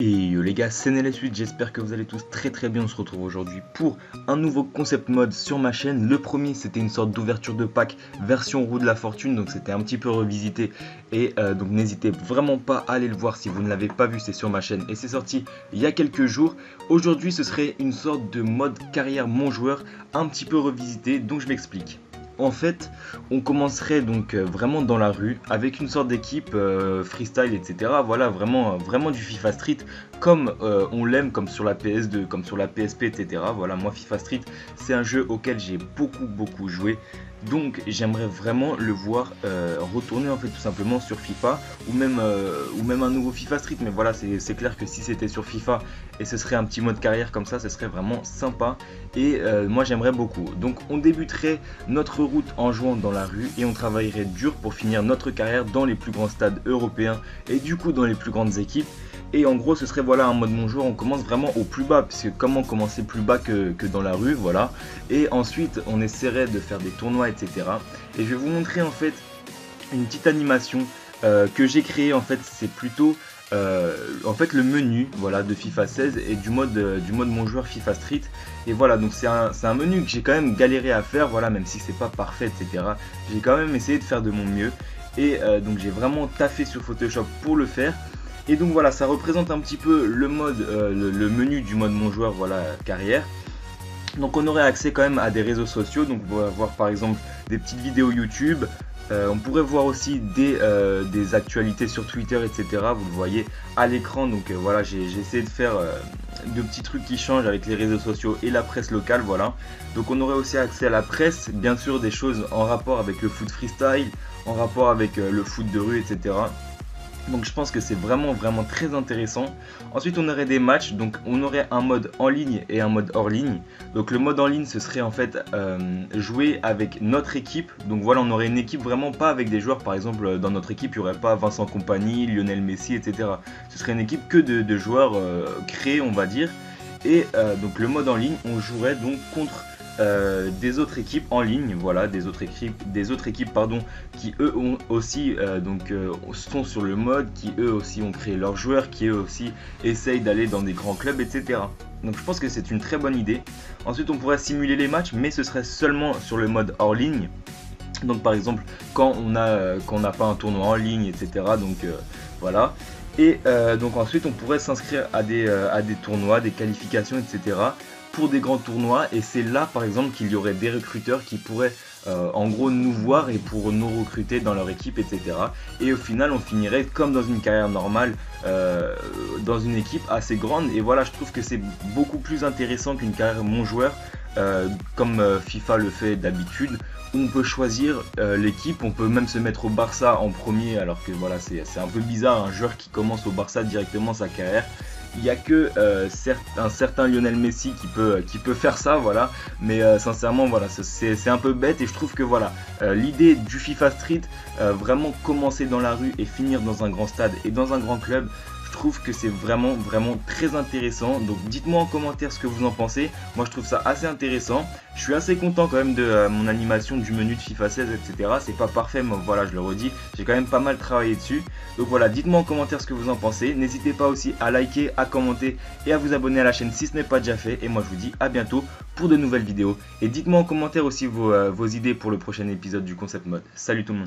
Et yo les gars, c'est NLS8, j'espère que vous allez tous très bien. On se retrouve aujourd'hui pour un nouveau concept mode sur ma chaîne. Le premier, c'était une sorte d'ouverture de pack version roue de la fortune, donc c'était un petit peu revisité. Et donc n'hésitez vraiment pas à aller le voir si vous ne l'avez pas vu, c'est sur ma chaîne et c'est sorti il y a quelques jours. Aujourd'hui, ce serait une sorte de mode carrière mon joueur un petit peu revisité, donc je m'explique. En fait, on commencerait donc vraiment dans la rue avec une sorte d'équipe freestyle, etc. Voilà, vraiment du FIFA Street comme on l'aime, comme sur la PS2, comme sur la PSP, etc. Voilà, moi FIFA Street, c'est un jeu auquel j'ai beaucoup joué. Donc j'aimerais vraiment le voir retourner en fait tout simplement sur FIFA ou même un nouveau FIFA Street. Mais voilà, c'est clair que si c'était sur FIFA et ce serait un petit mode carrière comme ça, ce serait vraiment sympa. Et moi j'aimerais beaucoup. Donc on débuterait notre route en jouant dans la rue et on travaillerait dur pour finir notre carrière dans les plus grands stades européens et du coup dans les plus grandes équipes. Et en gros ce serait voilà un mode mon joueur, on commence vraiment au plus bas, puisque comment commencer plus bas que dans la rue, voilà. Et ensuite on essaierait de faire des tournois, etc. Et je vais vous montrer en fait une petite animation que j'ai créée. En fait c'est plutôt le menu voilà de FIFA 16 et du mode mon joueur FIFA Street. Et voilà, donc c'est un menu que j'ai quand même galéré à faire, voilà, même si c'est pas parfait, etc. J'ai quand même essayé de faire de mon mieux. Et donc j'ai vraiment taffé sur Photoshop pour le faire. Et donc voilà, ça représente un petit peu le mode, le menu du mode mon joueur, voilà, carrière. Donc on aurait accès quand même à des réseaux sociaux, donc on va voir par exemple des petites vidéos YouTube. On pourrait voir aussi des actualités sur Twitter, etc. Vous le voyez à l'écran. Donc voilà, j'ai essayé de faire de petits trucs qui changent avec les réseaux sociaux et la presse locale, voilà. Donc on aurait aussi accès à la presse, bien sûr des choses en rapport avec le foot freestyle, en rapport avec le foot de rue, etc. Donc je pense que c'est vraiment très intéressant. Ensuite on aurait des matchs, donc on aurait un mode en ligne et un mode hors ligne. Donc le mode en ligne ce serait en fait jouer avec notre équipe. Donc voilà, on aurait une équipe vraiment pas avec des joueurs, par exemple dans notre équipe il n'y aurait pas Vincent Kompany, Lionel Messi, etc. Ce serait une équipe que de joueurs créés, on va dire. Et donc le mode en ligne, on jouerait donc contre des autres équipes en ligne, voilà, des autres équipes pardon, qui eux ont aussi sont sur le mode, qui eux aussi ont créé leurs joueurs, qui eux aussi essayent d'aller dans des grands clubs, etc. Donc je pense que c'est une très bonne idée. Ensuite on pourrait simuler les matchs, mais ce serait seulement sur le mode hors ligne. Donc par exemple quand on n'a pas un tournoi en ligne, etc. Donc voilà. Et donc ensuite on pourrait s'inscrire à des tournois, des qualifications, etc. pour des grands tournois. Et c'est là par exemple qu'il y aurait des recruteurs qui pourraient en gros nous voir et pour nous recruter dans leur équipe, etc. Et au final on finirait comme dans une carrière normale, dans une équipe assez grande. Et voilà, je trouve que c'est beaucoup plus intéressant qu'une carrière mon joueur, comme FIFA le fait d'habitude, où on peut choisir l'équipe, on peut même se mettre au Barça en premier, alors que voilà, c'est un peu bizarre un joueur qui commence au Barça directement sa carrière. Il n'y a que un certain Lionel Messi qui peut faire ça, voilà. Mais sincèrement, voilà, c'est un peu bête. Et je trouve que voilà, l'idée du FIFA Street, vraiment commencer dans la rue et finir dans un grand stade et dans un grand club, je trouve que c'est vraiment très intéressant. Donc dites-moi en commentaire ce que vous en pensez. Moi je trouve ça assez intéressant. Je suis assez content quand même de mon animation du menu de FIFA 16, etc. C'est pas parfait, mais voilà, je le redis, j'ai quand même pas mal travaillé dessus. Donc voilà, dites-moi en commentaire ce que vous en pensez. N'hésitez pas aussi à liker, à commenter et à vous abonner à la chaîne si ce n'est pas déjà fait. Et moi je vous dis à bientôt pour de nouvelles vidéos. Et dites-moi en commentaire aussi vos idées pour le prochain épisode du concept mode. Salut tout le monde.